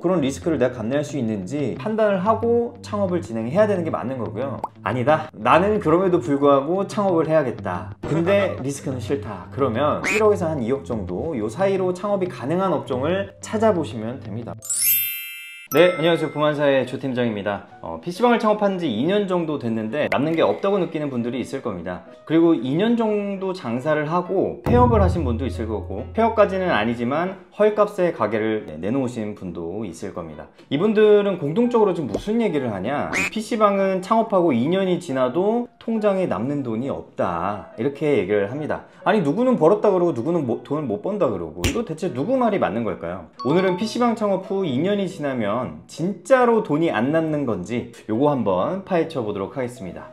그런 리스크를 내가 감내할 수 있는지 판단을 하고 창업을 진행해야 되는 게 맞는 거고요. 아니다, 나는 그럼에도 불구하고 창업을 해야겠다, 근데 리스크는 싫다, 그러면 1억에서 한 2억 정도 요 사이로 창업이 가능한 업종을 찾아보시면 됩니다. 네, 안녕하세요. 부만사의 조 팀장입니다. PC방을 창업한 지 2년 정도 됐는데 남는 게 없다고 느끼는 분들이 있을 겁니다. 그리고 2년 정도 장사를 하고 폐업을 하신 분도 있을 거고, 폐업까지는 아니지만 헐값에 가게를 내놓으신 분도 있을 겁니다. 이분들은 공통적으로 지금 무슨 얘기를 하냐, PC방은 창업하고 2년이 지나도 통장에 남는 돈이 없다, 이렇게 얘기를 합니다. 아니, 누구는 벌었다 그러고 누구는 돈을 못 번다 그러고, 이거 대체 누구 말이 맞는 걸까요? 오늘은 PC방 창업 후 2년이 지나면 진짜로 돈이 안 남는 건지 요거 한번 파헤쳐 보도록 하겠습니다.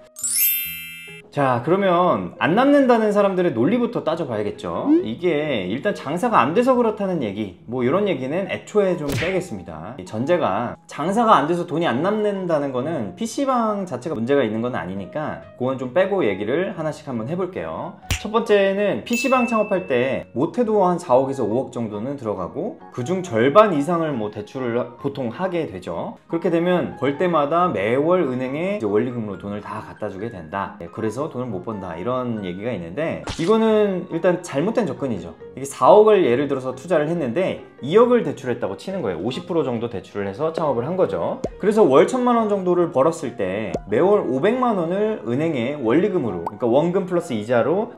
자, 그러면 안 남는다는 사람들의 논리부터 따져봐야겠죠. 이게 일단 장사가 안 돼서 그렇다는 얘기, 뭐 이런 얘기는 애초에 좀 빼겠습니다. 전제가 장사가 안 돼서 돈이 안 남는다는 거는 PC방 자체가 문제가 있는 건 아니니까 그건 좀 빼고 얘기를 하나씩 한번 해볼게요. 첫 번째는 PC방 창업할 때 못해도 한 4억에서 5억 정도는 들어가고, 그중 절반 이상을 뭐 대출을 보통 하게 되죠. 그렇게 되면 벌 때마다 매월 은행에 이제 원리금으로 돈을 다 갖다 주게 된다. 그래서 돈을 못 번다, 이런 얘기가 있는데, 이거는 일단 잘못된 접근이죠. 이게 4억을 예를 들어서 투자를 했는데 2억을 대출했다고 치는 거예요. 50% 정도 대출을 해서 창업을 한 거죠. 그래서 월 1,000만 원 정도를 벌었을 때 매월 500만 원을 은행에 원리금으로, 그러니까 원금 플러스 이자로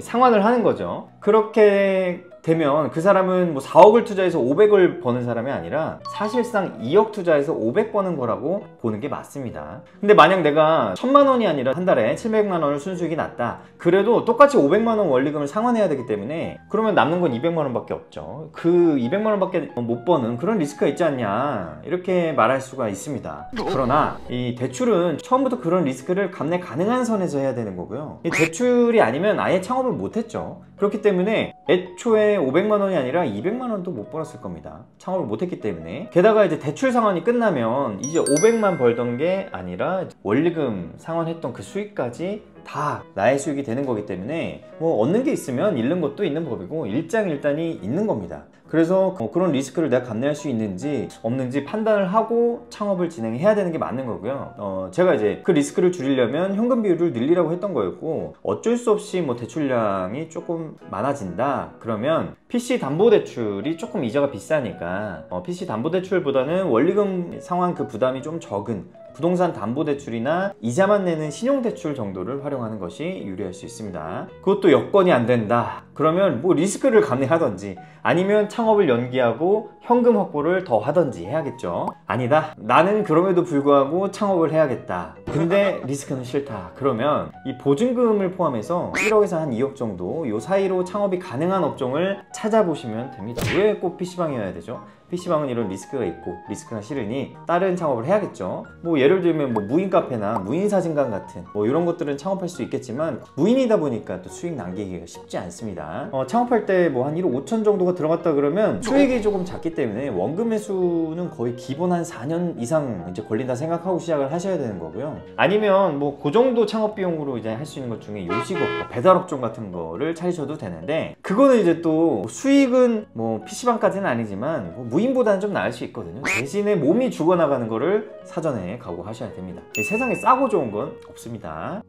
상환을 하는 거죠. 그렇게 되면 그 사람은 뭐 4억을 투자해서 500을 버는 사람이 아니라 사실상 2억 투자해서 500 버는 거라고 보는 게 맞습니다. 근데 만약 내가 1,000만 원이 아니라 한 달에 700만 원을 순수익이 났다, 그래도 똑같이 500만 원 원리금을 상환해야 되기 때문에 그러면 남는 건 200만 원밖에 없죠. 그 200만 원밖에 못 버는 그런 리스크가 있지 않냐, 이렇게 말할 수가 있습니다. 그러나 이 대출은 처음부터 그런 리스크를 감내 가능한 선에서 해야 되는 거고요. 이 대출이 아니면 아예 창업을 못했죠. 그렇기 때문에 애초에 500만 원이 아니라 200만 원도 못 벌었을 겁니다. 창업을 못했기 때문에. 게다가 이제 대출 상환이 끝나면 이제 500만 벌던 게 아니라 원리금 상환했던 그 수익까지 다 나의 수익이 되는 거기 때문에 뭐 얻는 게 있으면 잃는 것도 있는 법이고 일장일단이 있는 겁니다. 그래서 그런 리스크를 내가 감내할 수 있는지 없는지 판단을 하고 창업을 진행해야 되는 게 맞는 거고요. 제가 이제 그 리스크를 줄이려면 현금 비율을 늘리라고 했던 거였고, 어쩔 수 없이 뭐 대출량이 조금 많아진다 그러면 PC담보대출이 조금 이자가 비싸니까 PC담보대출보다는 원리금 상환 그 부담이 좀 적은 부동산 담보대출이나 이자만 내는 신용대출 정도를 활용하는 것이 유리할 수 있습니다. 그것도 여건이 안 된다 그러면 뭐 리스크를 감내하던지 아니면 창업을 연기하고 현금 확보를 더 하던지 해야겠죠. 아니다, 나는 그럼에도 불구하고 창업을 해야겠다, 근데 리스크는 싫다, 그러면 이 보증금을 포함해서 1억에서 한 2억 정도 요 사이로 창업이 가능한 업종을 찾아보시면 됩니다. 왜 꼭 PC방이어야 되죠? PC방은 이런 리스크가 있고 리스크가 싫으니 다른 창업을 해야겠죠. 뭐 예를 들면 뭐 무인 카페나 무인 사진관 같은 뭐 이런 것들은 창업할 수 있겠지만 무인이다 보니까 또 수익 남기기가 쉽지 않습니다. 창업할 때 뭐 한 1억 5천 정도가 들어갔다 그러면 수익이 조금 작기 때문에 원금 매수는 거의 기본 한 4년 이상 이제 걸린다 생각하고 시작을 하셔야 되는 거고요. 아니면 뭐 그 정도 창업 비용으로 이제 할 수 있는 것 중에 요식업, 배달업종 같은 거를 차리셔도 되는데, 그거는 이제 또 수익은 뭐 PC방까지는 아니지만 뭐 무인보다는 좀 나을 수 있거든요. 대신에 몸이 죽어나가는 거를 사전에 각오하셔야 됩니다. 세상에 싸고 좋은 건 없습니다.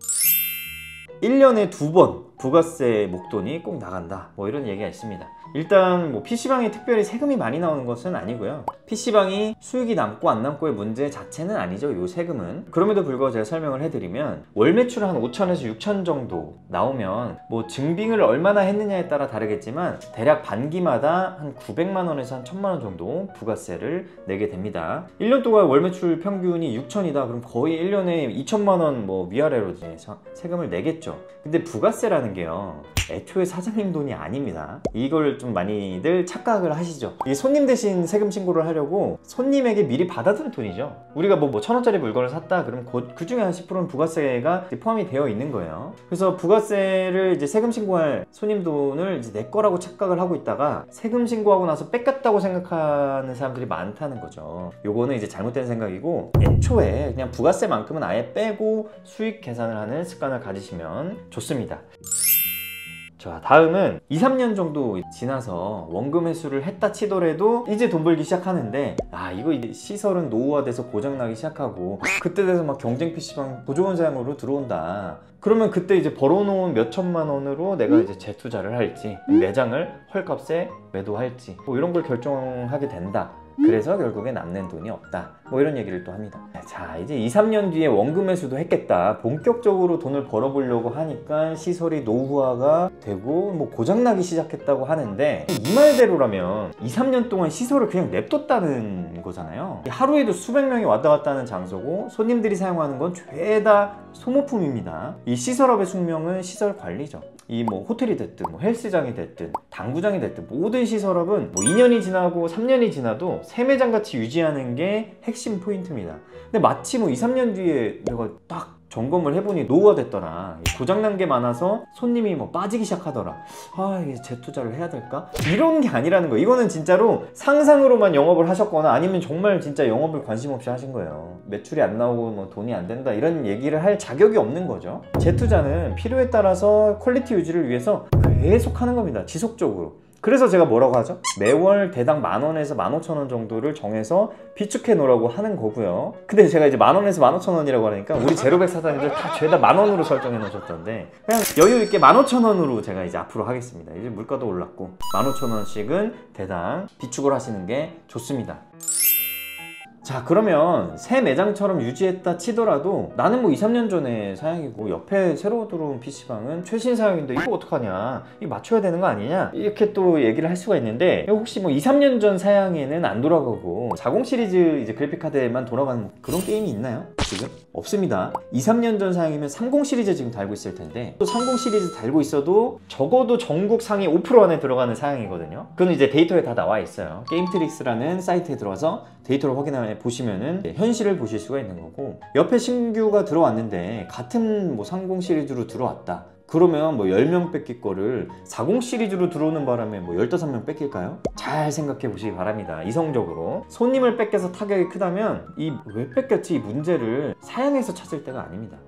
1년에 2번 부가세 목돈이 꼭 나간다, 뭐 이런 얘기가 있습니다. 일단 뭐 PC방이 특별히 세금이 많이 나오는 것은 아니고요. PC방이 수익이 남고 안 남고의 문제 자체는 아니죠, 요 세금은. 그럼에도 불구하고 제가 설명을 해드리면 월 매출 한 5천에서 6천 정도 나오면 뭐 증빙을 얼마나 했느냐에 따라 다르겠지만 대략 반기마다 한 900만 원에서 한 1000만 원 정도 부가세를 내게 됩니다. 1년 동안 월 매출 평균이 6천이다 그럼 거의 1년에 2천만 원 뭐 위아래로 이제 세금을 내겠죠. 근데 부가세라는 게요, 애초에 사장님 돈이 아닙니다. 이걸 좀 많이들 착각을 하시죠. 이게 손님 대신 세금 신고를 하려고 손님에게 미리 받아두는 돈이죠. 우리가 뭐 1,000원짜리 물건을 샀다 그러면 그 중에 한 10%는 부가세가 포함이 되어 있는 거예요. 그래서 부가세를 이제 세금 신고할 손님 돈을 이제 내 거라고 착각을 하고 있다가 세금 신고하고 나서 뺏겼다고 생각하는 사람들이 많다는 거죠. 요거는 이제 잘못된 생각이고, 애초에 그냥 부가세만큼은 아예 빼고 수익 계산을 하는 습관을 가지시면 좋습니다. 자, 다음은 2, 3년 정도 지나서 원금 회수를 했다 치더라도 이제 돈 벌기 시작하는데, 이거 이제 시설은 노후화돼서 고장나기 시작하고 그때 돼서 막 경쟁 PC방 보조원 사양으로 들어온다. 그러면 그때 이제 벌어놓은 몇 천만 원으로 내가 이제 재투자를 할지, 매장을 헐값에 매도할지, 뭐 이런 걸 결정하게 된다. 그래서 결국에 남는 돈이 없다. 뭐 이런 얘기를 또 합니다. 자, 이제 2, 3년 뒤에 원금 회수도 했겠다. 본격적으로 돈을 벌어보려고 하니까 시설이 노후화가 되고 뭐 고장나기 시작했다고 하는데, 이 말대로라면 2, 3년 동안 시설을 그냥 냅뒀다는 거잖아요. 하루에도 수백 명이 왔다 갔다 하는 장소고 손님들이 사용하는 건 죄다 소모품입니다. 이 시설업의 숙명은 시설 관리죠. 이 뭐 호텔이 됐든 뭐 헬스장이 됐든 당구장이 됐든 모든 시설업은 뭐 2년이 지나고 3년이 지나도 새 매장 같이 유지하는 게 핵심 포인트입니다. 근데 마치 뭐 2, 3년 뒤에 내가 딱 점검을 해보니 노후화 됐더라, 고장난 게 많아서 손님이 뭐 빠지기 시작하더라, 이게 재투자를 해야 될까? 이런 게 아니라는 거예요. 이거는 진짜로 상상으로만 영업을 하셨거나 아니면 정말 진짜 영업을 관심 없이 하신 거예요. 매출이 안 나오고 뭐 돈이 안 된다 이런 얘기를 할 자격이 없는 거죠. 재투자는 필요에 따라서 퀄리티 유지를 위해서 계속 하는 겁니다. 지속적으로. 그래서 제가 뭐라고 하죠? 매월 대당 10,000원에서 15,000원 정도를 정해서 비축해 놓으라고 하는 거고요. 근데 제가 이제 10,000원에서 15,000원이라고 하니까 우리 제로백 사장님들 다 죄다 10,000원으로 설정해 놓으셨던데, 그냥 여유 있게 15,000원으로 제가 이제 앞으로 하겠습니다. 이제 물가도 올랐고 15,000원씩은 대당 비축을 하시는 게 좋습니다. 자, 그러면 새 매장처럼 유지했다 치더라도 나는 뭐 2, 3년 전에 사양이고 옆에 새로 들어온 PC방은 최신 사양인데 이거 어떡하냐, 이거 맞춰야 되는 거 아니냐, 이렇게 또 얘기를 할 수가 있는데, 혹시 뭐 2, 3년 전 사양에는 안 돌아가고 40 시리즈 이제 그래픽카드에만 돌아가는 그런 게임이 있나요? 지금? 없습니다. 2, 3년 전 사양이면 30 시리즈 지금 달고 있을 텐데, 또 30 시리즈 달고 있어도 적어도 전국 상위 5% 안에 들어가는 사양이거든요. 그건 이제 데이터에 다 나와 있어요. 게임트릭스라는 사이트에 들어와서 데이터를 확인해 보시면은 현실을 보실 수가 있는 거고, 옆에 신규가 들어왔는데 같은 뭐 30 시리즈로 들어왔다. 그러면 뭐 10명 뺏길 거를 40 시리즈로 들어오는 바람에 뭐 15명 뺏길까요? 잘 생각해 보시기 바랍니다. 이성적으로. 손님을 뺏겨서 타격이 크다면 이 왜 뺏겼지 이 문제를 사양에서 찾을 때가 아닙니다.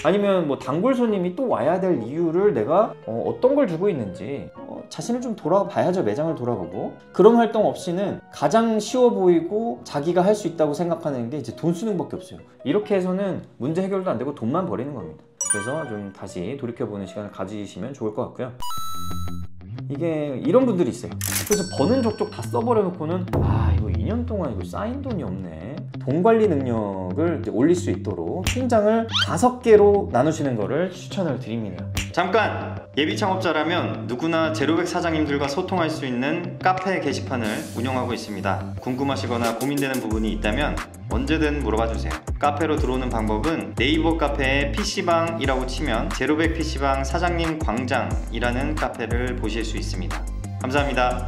아니면 뭐 단골 손님이 또 와야 될 이유를 내가 어떤 걸 주고 있는지 자신을 좀 돌아봐야죠. 매장을 돌아보고. 그런 활동 없이는 가장 쉬워 보이고 자기가 할 수 있다고 생각하는 게 이제 돈 쓰는 밖에 없어요. 이렇게 해서는 문제 해결도 안 되고 돈만 버리는 겁니다. 그래서 좀 다시 돌이켜보는 시간을 가지시면 좋을 것 같고요. 이게 이런 분들이 있어요. 그래서 버는 족족 다 써버려 놓고는 이거 2년 동안 이거 쌓인 돈이 없네. 돈 관리 능력을 이제 올릴 수 있도록 통장을 5개로 나누시는 거를 추천을 드립니다. 잠깐! 예비 창업자라면 누구나 제로백 사장님들과 소통할 수 있는 카페 게시판을 운영하고 있습니다. 궁금하시거나 고민되는 부분이 있다면 언제든 물어봐 주세요. 카페로 들어오는 방법은 네이버 카페에 PC방이라고 치면 제로백 PC방 사장님 광장이라는 카페를 보실 수 있습니다. 감사합니다.